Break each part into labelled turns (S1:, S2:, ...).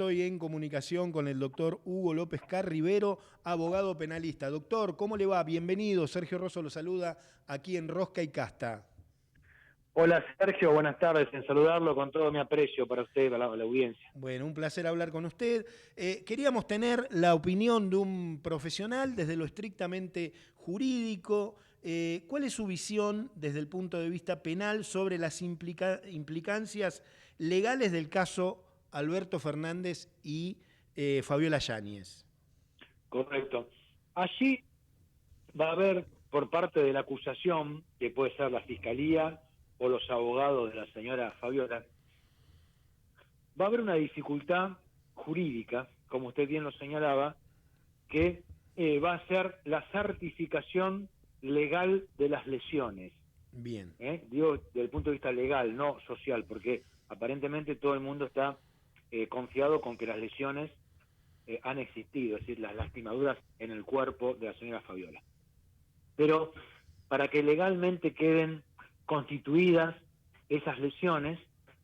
S1: estoy en comunicación con el doctor Hugo López Carribero, abogado penalista. Doctor, ¿cómo le va? Bienvenido. Sergio Rosso lo saluda aquí en Rosca y Casta.
S2: Hola Sergio, buenas tardes, en saludarlo con todo mi aprecio para usted, para la audiencia.
S1: Bueno, un placer hablar con usted. Queríamos tener la opinión de un profesional desde lo estrictamente jurídico. ¿Cuál es su visión desde el punto de vista penal sobre las implicancias legales del caso Alberto Fernández y Fabiola Yáñez?
S2: Correcto. Allí va a haber por parte de la acusación, que puede ser la Fiscalía o los abogados de la señora Fabiola, va a haber una dificultad jurídica, como usted bien lo señalaba, que va a ser la certificación legal de las lesiones.
S1: Bien.
S2: Digo, desde el punto de vista legal, no social, porque aparentemente todo el mundo está confiado con que las lesiones han existido, es decir, las lastimaduras en el cuerpo de la señora Fabiola. Pero para que legalmente queden constituidas esas lesiones,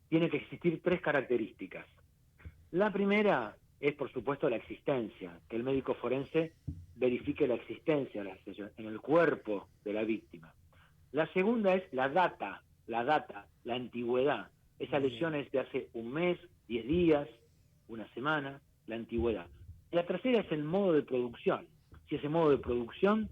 S2: tiene que existir tres características. La primera es, por supuesto, la existencia, que el médico forense verifique la existencia de las lesiones en el cuerpo de la víctima. La segunda es la data, la antigüedad. Esa lesión es de hace un mes, 10 días, una semana, la antigüedad. Y la tercera es el modo de producción. Si ese modo de producción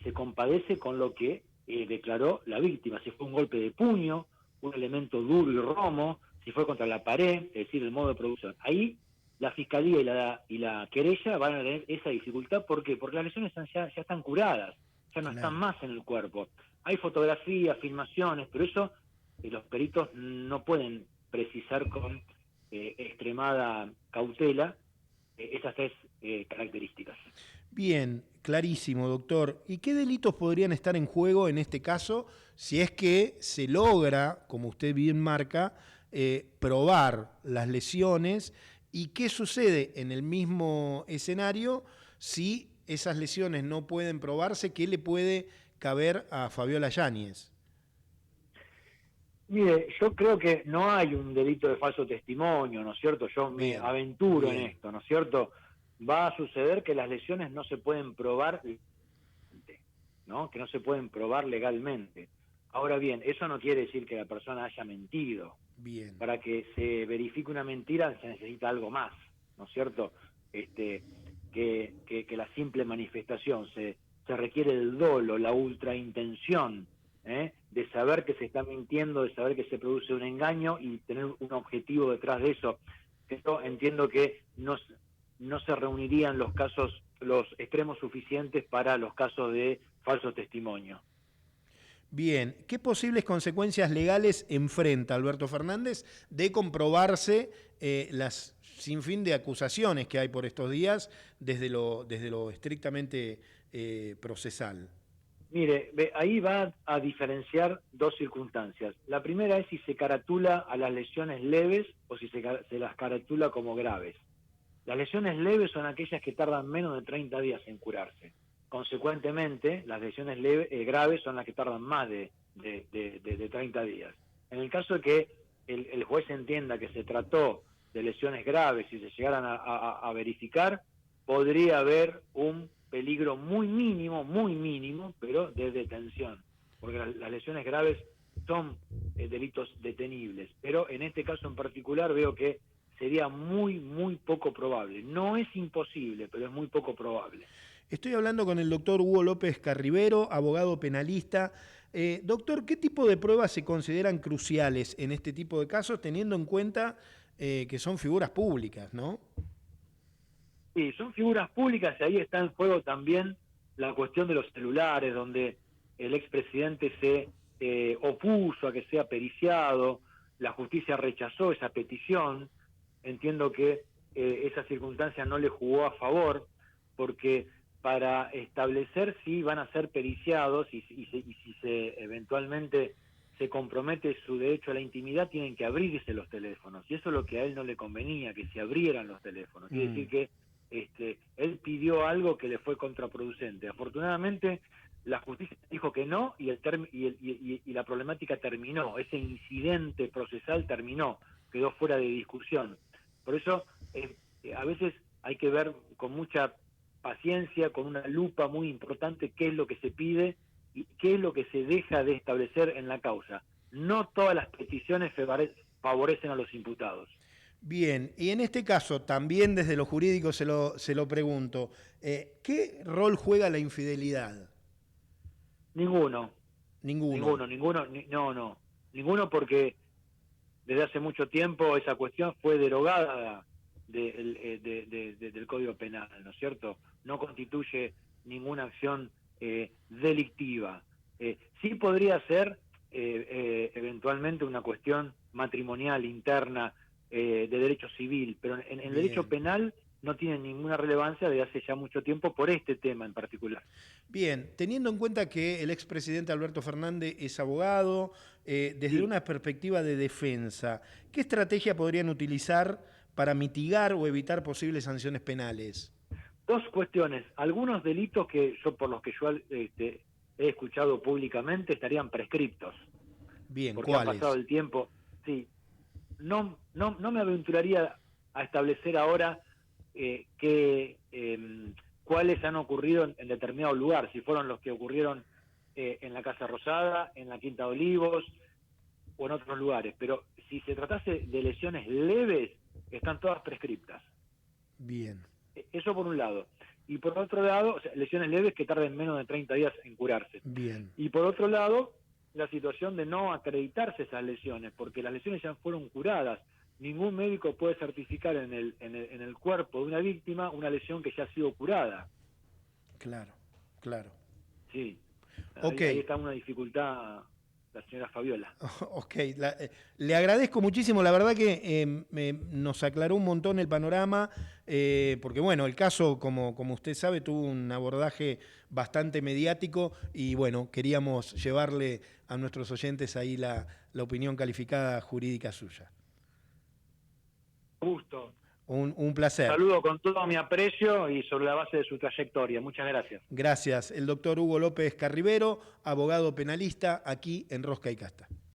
S2: se compadece con lo que declaró la víctima, si fue un golpe de puño, un elemento duro y romo, si fue contra la pared, es decir, el modo de producción. Ahí la fiscalía y la querella van a tener esa dificultad. ¿Por qué? Porque las lesiones ya están curadas, ya no están más en el cuerpo. Hay fotografías, filmaciones, pero eso los peritos no pueden precisar con extremada cautela esas tres características.
S1: Bien, clarísimo, doctor. ¿Y qué delitos podrían estar en juego en este caso si es que se logra, como usted bien marca, probar las lesiones? ¿Y qué sucede en el mismo escenario si esas lesiones no pueden probarse? ¿Qué le puede caber a Fabiola Yáñez?
S2: Mire, yo creo que no hay un delito de falso testimonio, ¿no es cierto? Yo me
S1: Bien,
S2: aventuro en
S1: bien.
S2: esto, ¿no es cierto? Va a suceder que las lesiones no se pueden probar, ¿no? Que no se pueden probar legalmente. Ahora bien, eso no quiere decir que la persona haya mentido.
S1: Bien.
S2: Para que se verifique una mentira se necesita algo más, ¿no es cierto? Que la simple manifestación, se requiere el dolo, la ultraintención, de saber que se está mintiendo, de saber que se produce un engaño y tener un objetivo detrás de eso. Yo entiendo que no se reunirían los extremos suficientes para los casos de falso testimonio.
S1: Bien, ¿qué posibles consecuencias legales enfrenta Alberto Fernández de comprobarse las sinfín de acusaciones que hay por estos días desde lo estrictamente procesal?
S2: Mire, ahí va a diferenciar dos circunstancias. La primera es si se caratula a las lesiones leves o si se las caratula como graves. Las lesiones leves son aquellas que tardan menos de 30 días en curarse. Consecuentemente, las lesiones graves son las que tardan más de 30 días. En el caso de que el juez entienda que se trató de lesiones graves y se llegaran a verificar, podría haber un peligro muy mínimo, pero de detención, porque las lesiones graves son delitos detenibles, pero en este caso en particular veo que sería muy poco probable. No es imposible, pero es muy poco probable.
S1: Estoy hablando con el doctor Hugo López Carribero, abogado penalista. Doctor, ¿qué tipo de pruebas se consideran cruciales en este tipo de casos, teniendo en cuenta que son figuras públicas, ¿no?
S2: Sí, son figuras públicas y ahí está en juego también la cuestión de los celulares, donde el expresidente se opuso a que sea periciado, la justicia rechazó esa petición. Entiendo que esa circunstancia no le jugó a favor, porque para establecer si van a ser periciados y si se eventualmente se compromete su derecho a la intimidad, tienen que abrirse los teléfonos. Y eso es lo que a él no le convenía, que se abrieran los teléfonos. Quiere decir que él pidió algo que le fue contraproducente. Afortunadamente, la justicia dijo que no y la problemática terminó. Ese incidente procesal terminó, quedó fuera de discusión. Por eso a veces hay que ver con mucha paciencia, con una lupa muy importante, qué es lo que se pide y qué es lo que se deja de establecer en la causa. No todas las peticiones favorecen a los imputados.
S1: Bien, y en este caso, también desde lo jurídico se lo pregunto, ¿qué rol juega la infidelidad?
S2: Ninguno,
S1: Ninguno.
S2: no. Ninguno, porque desde hace mucho tiempo esa cuestión fue derogada del Código Penal, ¿no es cierto? No constituye ninguna acción delictiva. Sí podría ser eventualmente una cuestión matrimonial interna de derecho civil, pero en el derecho penal no tiene ninguna relevancia desde hace ya mucho tiempo por este tema en particular.
S1: Bien, teniendo en cuenta que el expresidente Alberto Fernández es abogado, desde
S2: Sí.
S1: una perspectiva de defensa, ¿qué estrategia podrían utilizar para mitigar o evitar posibles sanciones penales?
S2: Dos cuestiones. Algunos delitos que yo, por los que yo he escuchado públicamente, estarían prescriptos,
S1: Bien,
S2: porque ha pasado
S1: ¿cuáles?
S2: el tiempo. Sí, no me aventuraría a establecer ahora cuáles han ocurrido en determinado lugar, si fueron los que ocurrieron en la Casa Rosada, en la Quinta de Olivos o en otros lugares. Pero si se tratase de lesiones leves, están todas prescriptas.
S1: Bien,
S2: Eso por un lado. Y por otro lado, o sea, lesiones leves que tarden menos de 30 días en curarse.
S1: bien.
S2: Y por otro lado, la situación de no acreditarse esas lesiones, porque las lesiones ya fueron curadas. Ningún médico puede certificar en el cuerpo de una víctima una lesión que ya ha sido curada.
S1: Claro, claro.
S2: Sí,
S1: Ok,
S2: ahí está una dificultad la señora Fabiola.
S1: ok. Le agradezco muchísimo, la verdad que nos aclaró un montón el panorama, porque bueno, el caso, como usted sabe, tuvo un abordaje bastante mediático y bueno, queríamos llevarle a nuestros oyentes ahí la opinión calificada jurídica suya.
S2: Gusto.
S1: Un placer.
S2: Saludo con todo mi aprecio y sobre la base de su trayectoria. Muchas gracias.
S1: Gracias. El doctor Hugo López Carribero, abogado penalista, aquí en Rosca y Casta.